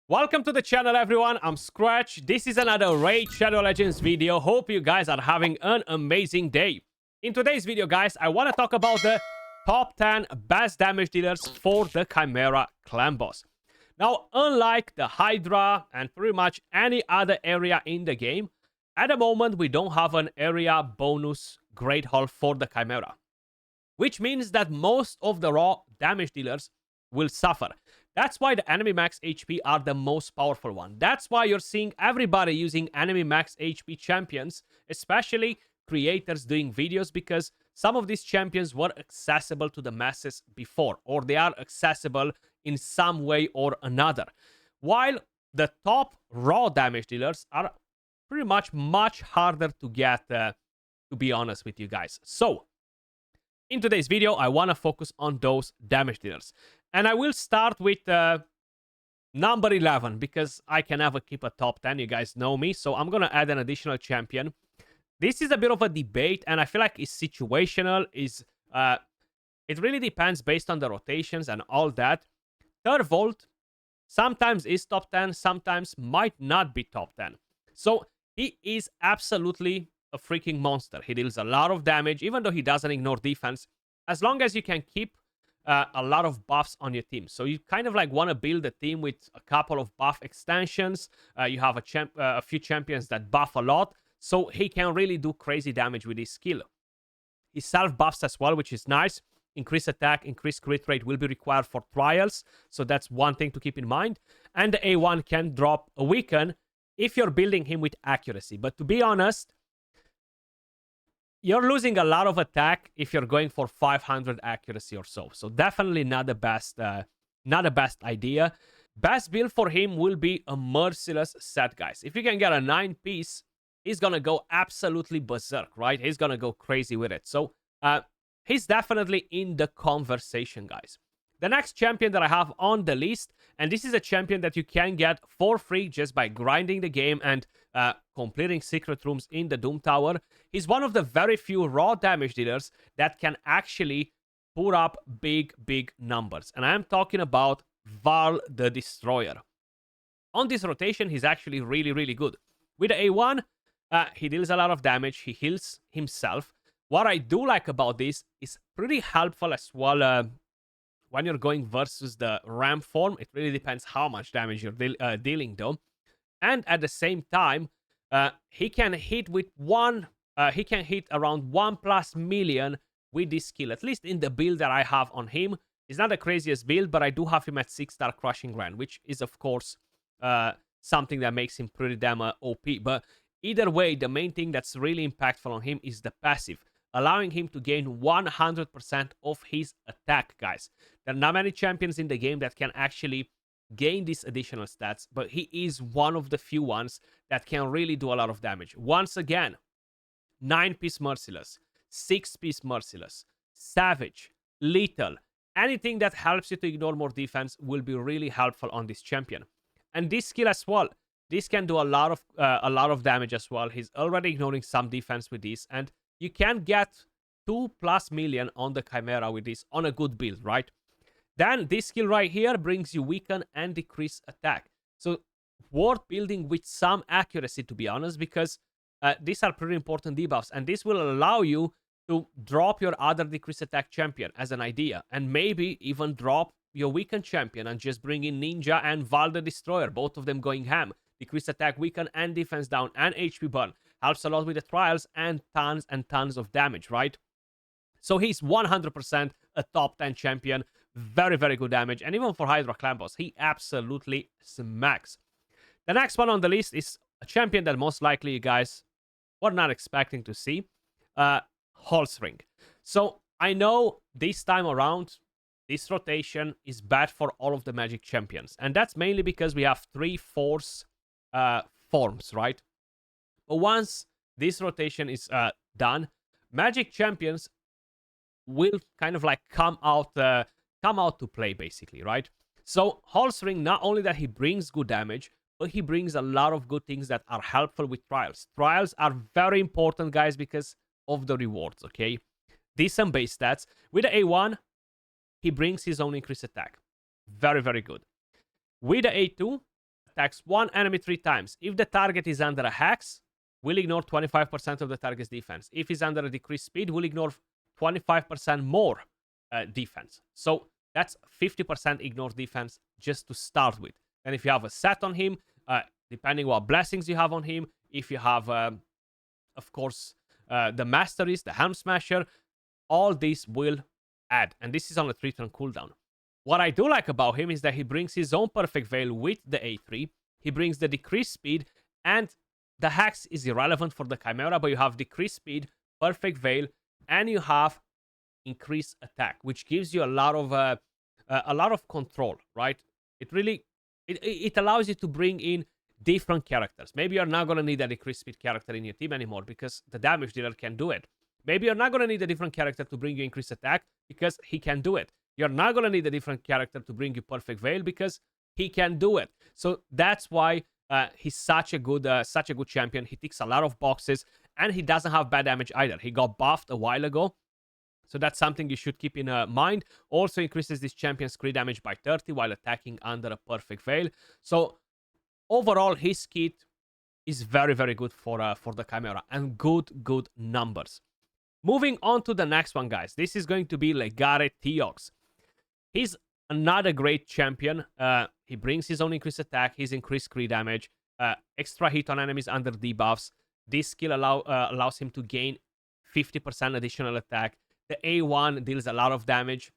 Welcome to the channel, everyone. I'm Skratch. This is another Raid Shadow Legends video. Hope you guys are having an amazing day. In today's video, guys, I want to talk about the top 10 best damage dealers for the Chimera clan boss. Now, unlike the Hydra and pretty much any other area in the game, at the moment we don't have an area bonus Great Hall for the Chimera, which means that most of the raw damage dealers will suffer. That's why the enemy max HP are the most powerful one. That's why you're seeing everybody using enemy max HP champions, especially creators doing videos, because some of these champions were accessible to the masses before, or they are accessible in some way or another. While the top raw damage dealers are pretty much harder to get, to be honest with you guys. So, in today's video, I want to focus on those damage dealers. And I will start with number 11, because I can never keep a top 10. You guys know me. So I'm going to add an additional champion. This is a bit of a debate, and I feel like it's situational. It really depends based on the rotations and all that. Third Volt sometimes is top 10, sometimes might not be top 10. So he is absolutely a freaking monster. He deals a lot of damage, even though he doesn't ignore defense, as long as you can keep a lot of buffs on your team. So you kind of like want to build a team with a couple of buff extensions. You have a few champions that buff a lot, so he can really do crazy damage with his skill. He self buffs as well, which is nice. Increase attack, increase crit rate will be required for trials, so that's one thing to keep in mind. And the A1 can drop a weaken if you're building him with accuracy. But to be honest, you're losing a lot of attack if you're going for 500 accuracy or so. So definitely not the best idea. Best build for him will be a merciless set, guys. If you can get a 9-piece, he's gonna go absolutely berserk, right? He's gonna go crazy with it. So he's definitely in the conversation, guys. The next champion that I have on the list, and this is a champion that you can get for free just by grinding the game and completing secret rooms in the Doom Tower. He's one of the very few raw damage dealers that can actually put up big numbers. And I am talking about Varl the Destroyer. On this rotation, he's actually really good. With the A1, he deals a lot of damage. He heals himself. What I do like about this is pretty helpful as well when you're going versus the Ram form. It really depends how much damage you're dealing, though. And at the same time, he can hit with he can hit around 1+ million with this skill. At least in the build that I have on him. It's not the craziest build, but I do have him at 6-star Crushing Grand, which is, of course, something that makes him pretty damn OP. But either way, the main thing that's really impactful on him is the passive, allowing him to gain 100% of his attack, guys. There are not many champions in the game that can actually gain these additional stats, but he is one of the few ones that can really do a lot of damage. Once again, 9-piece Merciless, 6-piece Merciless, Savage, Lethal, anything that helps you to ignore more defense will be really helpful on this champion. And this skill as well, this can do a lot of damage as well. He's already ignoring some defense with this, and you can get 2+ million on the Chimera with this on a good build, right? Then this skill right here brings you weaken and decrease attack. So worth building with some accuracy, to be honest, because these are pretty important debuffs, and this will allow you to drop your other decrease attack champion as an idea, and maybe even drop your weaken champion and just bring in Ninja and Varl the Destroyer, both of them going ham. Decrease attack, weaken, and defense down, and HP burn. Helps a lot with the trials, and tons of damage, right? So he's 100% a top 10 champion. Very good damage. And even for Hydra clan boss, he absolutely smacks. The next one on the list is a champion that most likely you guys were not expecting to see. Holzring. So I know this time around, this rotation is bad for all of the magic champions. And that's mainly because we have 3 force forms, right? But once this rotation is done, magic champions will kind of like come out to play, basically, right? So Holzring, not only that he brings good damage, but he brings a lot of good things that are helpful with trials. Trials are very important, guys, because of the rewards, okay? Decent base stats. With the A1, he brings his own increased attack. Very good. With the A2, attacks one enemy 3 times. If the target is under a hex, we'll ignore 25% of the target's defense. If it's under a decreased speed, we'll ignore 25% more defense. So that's 50% ignore defense just to start with. And if you have a set on him, depending what blessings you have on him, if you have, of course, the Masteries, the Helm Smasher, all these will add. And this is on a 3-turn cooldown. What I do like about him is that he brings his own Perfect Veil with the A3. He brings the decreased speed, and the Hex is irrelevant for the Chimera, but you have decreased speed, Perfect Veil, and you have increased attack, which gives you a lot of control, right? It allows you to bring in different characters. Maybe you're not going to need a decreased speed character in your team anymore because the damage dealer can do it. Maybe you're not going to need a different character to bring you increased attack because he can do it. You're not going to need a different character to bring you Perfect Veil because he can do it. So that's why he's such a good champion. He ticks a lot of boxes, and he doesn't have bad damage either. He got buffed a while ago, so that's something you should keep in mind. Also increases this champion's crit damage by 30 while attacking under a Perfect Veil. So overall, his kit is very, very good for the Chimera, and good numbers. Moving on to the next one, guys. This is going to be Legare Theox. He's another great champion. He brings his own increased attack, his increased crit damage, extra hit on enemies under debuffs. This skill allows him to gain 50% additional attack. The A1 deals a lot of damage,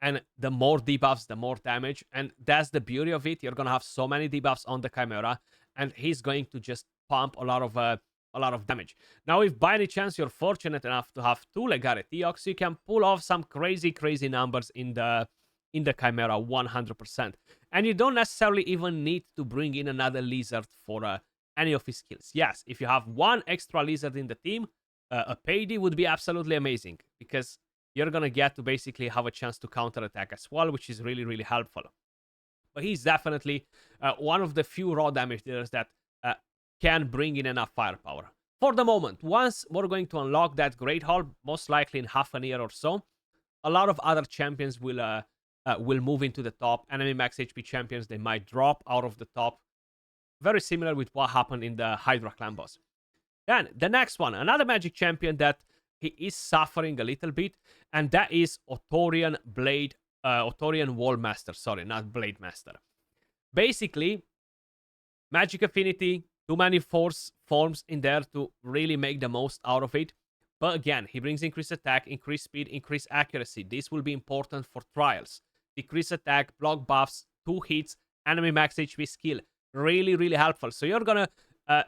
and the more debuffs, the more damage. And that's the beauty of it. You're going to have so many debuffs on the Chimera, and he's going to just pump a lot of damage. Now, if by any chance you're fortunate enough to have 2 Legare Theox, you can pull off some crazy numbers in the Chimera 100%. And you don't necessarily even need to bring in another lizard for any of his skills. Yes, if you have 1 extra lizard in the team, a payday would be absolutely amazing, because you're gonna get to basically have a chance to counterattack as well, which is really helpful. But he's definitely one of the few raw damage dealers that can bring in enough firepower. For the moment, once we're going to unlock that Great Hall, most likely in half a year or so, a lot of other champions will move into the top. Enemy max HP champions, they might drop out of the top. Very similar with what happened in the Hydra clan boss. Then, the next one, another magic champion that he is suffering a little bit, and that is Otorian Wall Master. Sorry, not Blade Master. Basically, magic affinity, too many force forms in there to really make the most out of it. But again, he brings increased attack, increased speed, increased accuracy. This will be important for trials. Decreased attack, block buffs, 2 hits, enemy max HP skill. Really helpful. So you're gonna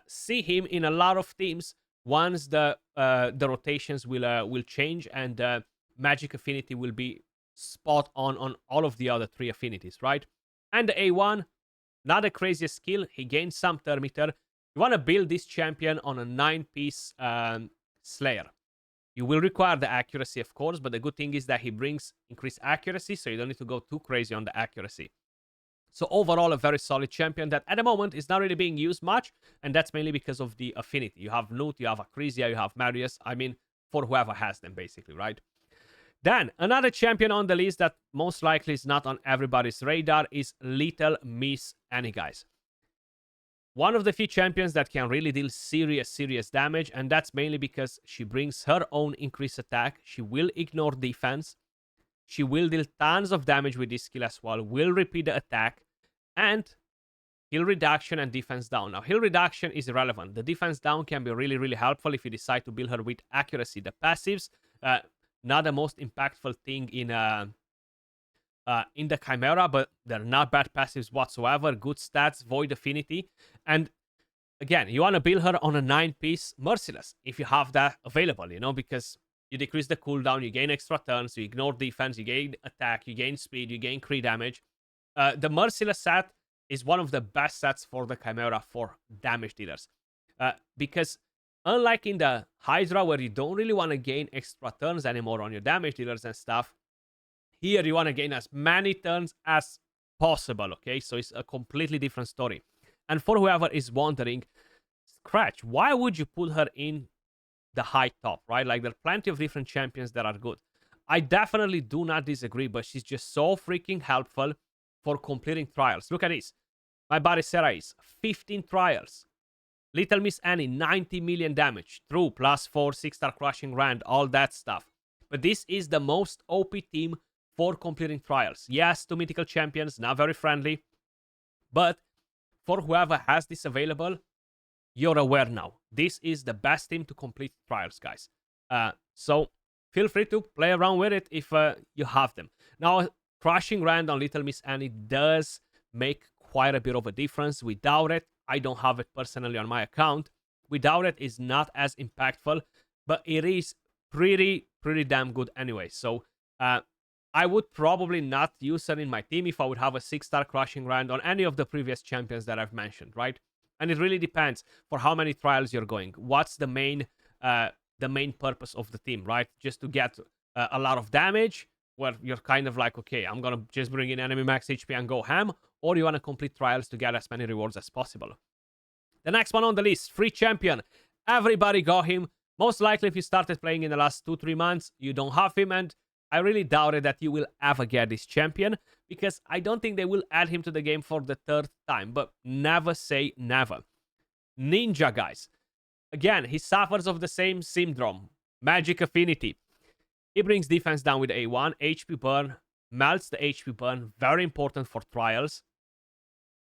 see him in a lot of teams once the rotations will change, and magic affinity will be spot on all of the other 3 affinities, right? And the A1, not the craziest skill. He gains some Thermiter. You want to build this champion on a 9-piece Slayer. You will require the accuracy, of course, but the good thing is that he brings increased accuracy, so you don't need to go too crazy on the accuracy. So overall, a very solid champion that at the moment is not really being used much, and that's mainly because of the affinity. You have Newt, you have Acrisia, you have Marius. I mean, for whoever has them, basically, right? Then, another champion on the list that most likely is not on everybody's radar is Little Miss Annie, guys. One of the few champions that can really deal serious damage, and that's mainly because she brings her own increased attack. She will ignore defense. She will deal tons of damage with this skill as well, will repeat the attack, and heal reduction and defense down. Now, heal reduction is irrelevant. The defense down can be really helpful if you decide to build her with accuracy. The passives, not the most impactful thing in the Chimera, but they're not bad passives whatsoever. Good stats, void affinity. And again, you want to build her on a 9-piece Merciless if you have that available, you know, because you decrease the cooldown, you gain extra turns, you ignore defense, you gain attack, you gain speed, you gain crit damage. The Merciless set is one of the best sets for the Chimera for damage dealers. Because unlike in the Hydra, where you don't really want to gain extra turns anymore on your damage dealers and stuff, here you want to gain as many turns as possible, okay? So it's a completely different story. And for whoever is wondering, Skratch, why would you put her in the high top, right? Like, there are plenty of different champions that are good. I definitely do not disagree, but she's just so freaking helpful for completing trials. Look at this. My buddy Sarah is 15 trials. Little Miss Annie, 90 million damage. True, +4, 6-star crushing rand, all that stuff. But this is the most OP team for completing trials. Yes, 2 mythical champions, not very friendly. But for whoever has this available, you're aware now. This is the best team to complete trials, guys. So feel free to play around with it if you have them. Now, crushing rand on Little Miss Annie does make quite a bit of a difference. Without it, I don't have it personally on my account. Without it, it's not as impactful, but it is pretty damn good anyway. So I would probably not use it in my team if I would have a 6-star crushing rand on any of the previous champions that I've mentioned, right? And it really depends for how many trials you're going. What's the main purpose of the team, right? Just to get a lot of damage, where you're kind of like, okay, I'm gonna just bring in enemy max HP and go ham, or you want to complete trials to get as many rewards as possible. The next one on the list, free champion. Everybody got him. Most likely, if you started playing in the last 2-3 months, you don't have him, and I really doubted that you will ever get this champion, because I don't think they will add him to the game for the 3rd time, but never say never. Ninja, guys. Again, he suffers of the same syndrome, magic affinity. He brings defense down with A1, HP burn, melts the HP burn, very important for trials.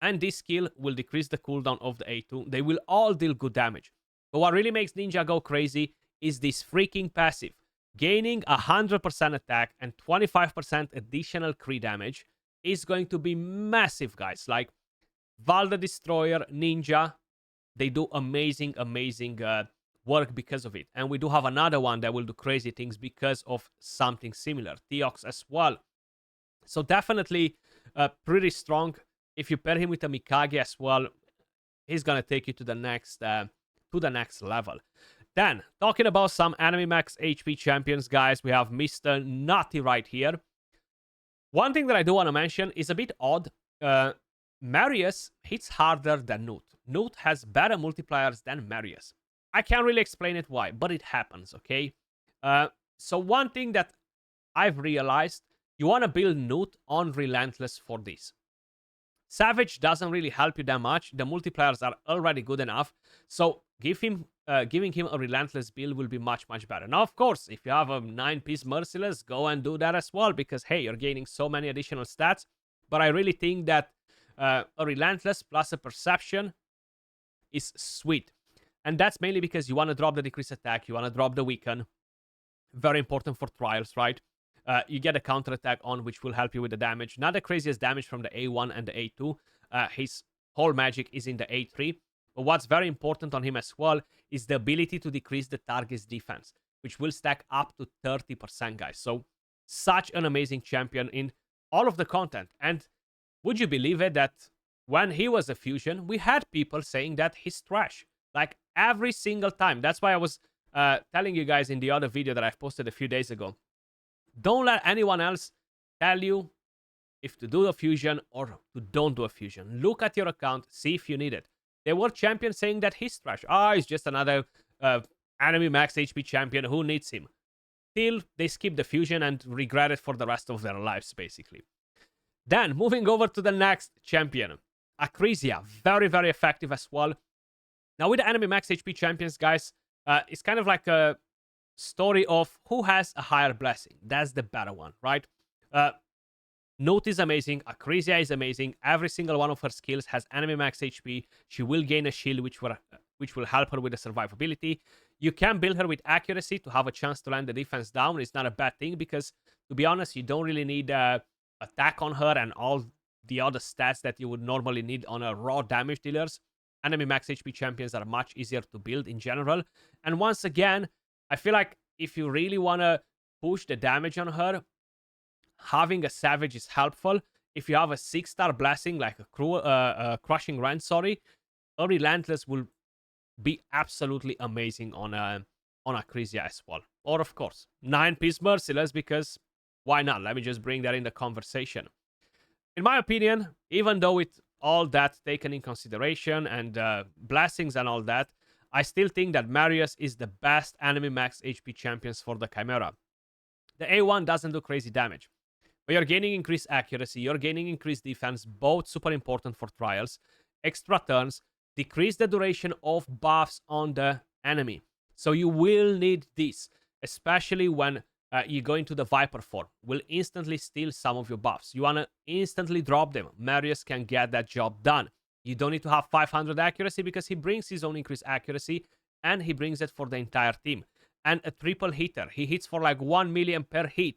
And this skill will decrease the cooldown of the A2. They will all deal good damage. But what really makes Ninja go crazy is this freaking passive. Gaining 100% attack and 25% additional crit damage is going to be massive, guys. Like, Val the Destroyer, Ninja, they do amazing work because of it. And we do have another one that will do crazy things because of something similar. Theox as well. So definitely pretty strong. If you pair him with a Mikage as well, he's gonna take you to the next level. Then, talking about some enemy max HP champions, guys, we have Mr. Nutty right here. One thing that I do want to mention is a bit odd. Marius hits harder than Newt. Newt has better multipliers than Marius. I can't really explain it why, but it happens, okay? So one thing that I've realized, you want to build Newt on Relentless for this. Savage doesn't really help you that much. The multipliers are already good enough. So giving him a Relentless build will be much better. Now, of course, if you have a 9-piece Merciless, go and do that as well, because, hey, you're gaining so many additional stats. But I really think that a Relentless plus a Perception is sweet. And that's mainly because you want to drop the decrease attack, you want to drop the weaken. Very important for trials, right? You get a counter attack on, which will help you with the damage. Not the craziest damage from the A1 and the A2. His whole magic is in the A3. But what's very important on him as well is the ability to decrease the target's defense, which will stack up to 30%, guys. So, such an amazing champion in all of the content. And would you believe it that when he was a fusion, we had people saying that he's trash. Like, every single time. That's why I was telling you guys in the other video that I've posted a few days ago. Don't let anyone else tell you if to do a fusion or to don't do a fusion. Look at your account, see if you need it. There were champions saying that he's trash. He's just another enemy max HP champion. Who needs him? Till they skip the fusion and regret it for the rest of their lives, basically. Then, moving over to the next champion. Acrisia. Very effective as well. Now, with the enemy max HP champions, guys, it's kind of like a story of who has a higher blessing. That's the better one, right? Note is amazing. Acrisia is amazing. Every single one of her skills has enemy max HP. She will gain a shield, which will help her with the survivability. You can build her with accuracy to have a chance to land the defense down. It's not a bad thing because, to be honest, you don't really need attack on her and all the other stats that you would normally need on a raw damage dealers. Enemy max HP champions are much easier to build in general. And once again, I feel like if you really want to push the damage on her, having a Savage is helpful. If you have a 6-star blessing, like a Crushing Rand, a Relentless will be absolutely amazing on Acrisia as well. Or, of course, 9-piece Merciless, because why not? Let me just bring that in the conversation. In my opinion, even though with all that taken in consideration and blessings and all that, I still think that Marius is the best enemy max HP champions for the Chimera. The A1 doesn't do crazy damage. But you're gaining increased accuracy, you're gaining increased defense, both super important for trials. Extra turns, decrease the duration of buffs on the enemy. So you will need this, especially when you go into the Viper form. Will instantly steal some of your buffs. You want to instantly drop them. Marius can get that job done. You don't need to have 500 accuracy because he brings his own increased accuracy and he brings it for the entire team. And a triple hitter. He hits for like 1 million per hit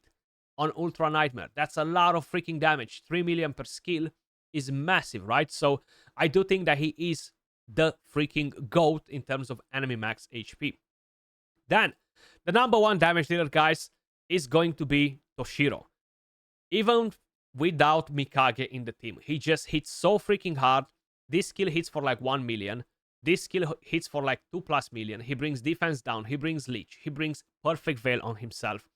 on Ultra Nightmare. That's a lot of freaking damage. 3 million per skill is massive, right? So I do think that he is the freaking GOAT in terms of enemy max HP. Then, the number one damage dealer, guys, is going to be Toshiro. Even without Mikage in the team, he just hits so freaking hard. This skill hits for like 1 million. This skill hits for like 2+ million. He brings defense down. He brings leech. He brings perfect veil on himself.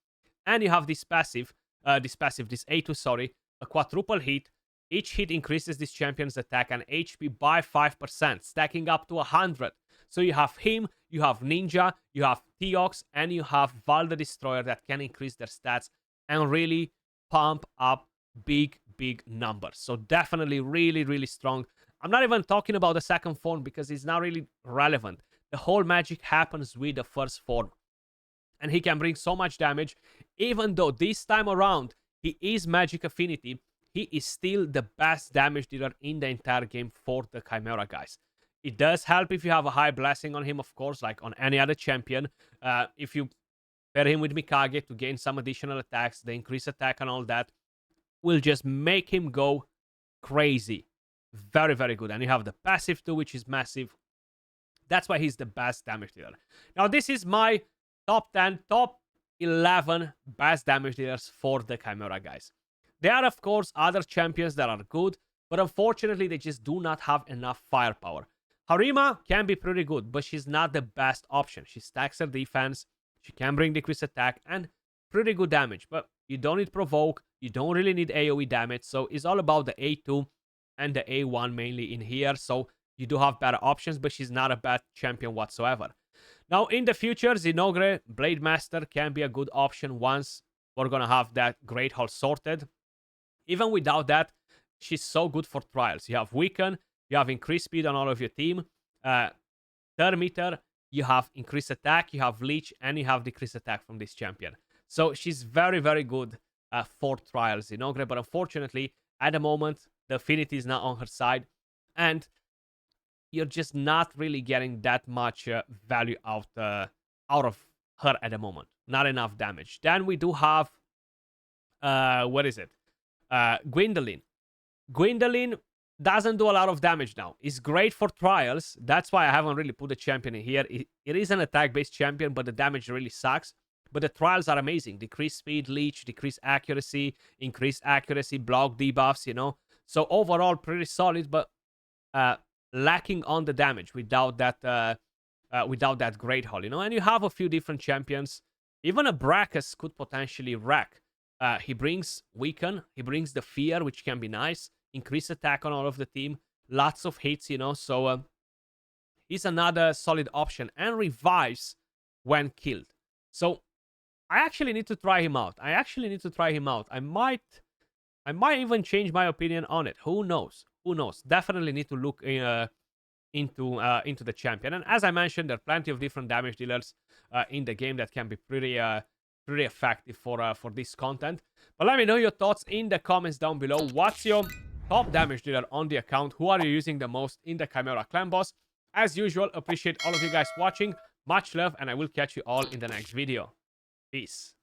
And you have this passive, this A2, sorry, a quadruple hit. Each hit increases this champion's attack and HP by 5%, stacking up to 100. So you have him, you have Ninja, you have Theox, and you have Val the Destroyer that can increase their stats and really pump up big numbers. So definitely really strong. I'm not even talking about the second form because it's not really relevant. The whole magic happens with the first form. And he can bring so much damage. Even though this time around, he is magic affinity, he is still the best damage dealer in the entire game for the Chimera, guys. It does help if you have a high blessing on him, of course, like on any other champion. If you pair him with Mikage to gain some additional attacks, the increased attack and all that will just make him go crazy. Very good. And you have the passive too, which is massive. That's why he's the best damage dealer. Now, this is my top 10, top 11 best damage dealers for the Chimera, guys. There are, of course, other champions that are good, but unfortunately, they just do not have enough firepower. Harima can be pretty good, but she's not the best option. She stacks her defense, she can bring decreased attack, and pretty good damage, but you don't need provoke, you don't really need AoE damage, so it's all about the A2 and the A1 mainly in here, so you do have better options, but she's not a bad champion whatsoever. Now, in the future, Zinogre, Blade Master can be a good option once we're gonna have that Great Hall sorted. Even without that, she's so good for trials. You have Weaken, you have increased speed on all of your team. Thermometer, you have increased attack, you have Leech, and you have decreased attack from this champion. So she's very good for trials, Zinogre, but unfortunately, at the moment, the affinity is not on her side, and you're just not really getting that much value out of her at the moment. Not enough damage. Then we do have, what is it? Gwyndolin. Gwyndolin doesn't do a lot of damage now. It's great for trials. That's why I haven't really put the champion in here. It is an attack-based champion, but the damage really sucks. But the trials are amazing. Decreased speed, leech, decreased accuracy, increased accuracy, block debuffs, you know. So overall, pretty solid, but lacking on the damage without that Great Hall, you know. And you have a few different champions. Even a Brachus could potentially wreck. He brings Weaken, he brings the Fear, which can be nice. Increase attack on all of the team. Lots of hits, you know. So he's another solid option. And revives when killed. So I actually need to try him out. I might even change my opinion on it. Who knows? Definitely need to look into the champion. And as I mentioned, there are plenty of different damage dealers in the game that can be pretty effective for this content. But let me know your thoughts in the comments down below. What's your top damage dealer on the account? Who are you using the most in the Chimera Clan Boss? As usual, appreciate all of you guys watching. Much love, and I will catch you all in the next video. Peace.